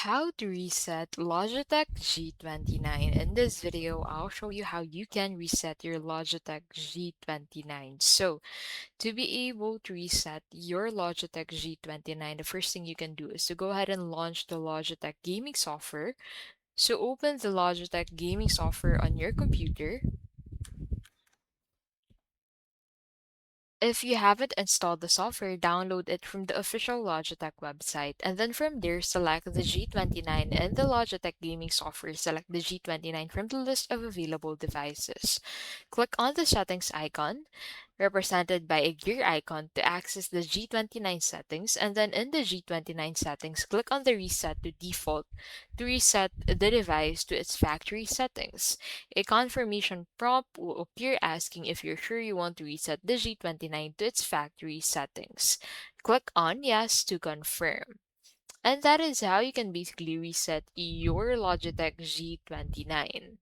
How to reset Logitech G29. In this video, I'll show you how you can reset your Logitech G29. So, to be able to reset your Logitech G29, the first thing you can do is to go ahead and launch the Logitech gaming software. So, open the Logitech gaming software on your computer. If you haven't installed the software, download it from the official Logitech website, and then from there, select the G29 and the Logitech gaming software. Select the G29 from the list of available devices. Click on the settings icon, represented by a gear icon, to access the G29 settings, and then in the G29 settings, click on the Reset to Default to reset the device to its factory settings. A confirmation prompt will appear asking if you're sure you want to reset the G29 to its factory settings. Click on Yes to confirm. And that is how you can basically reset your Logitech G29.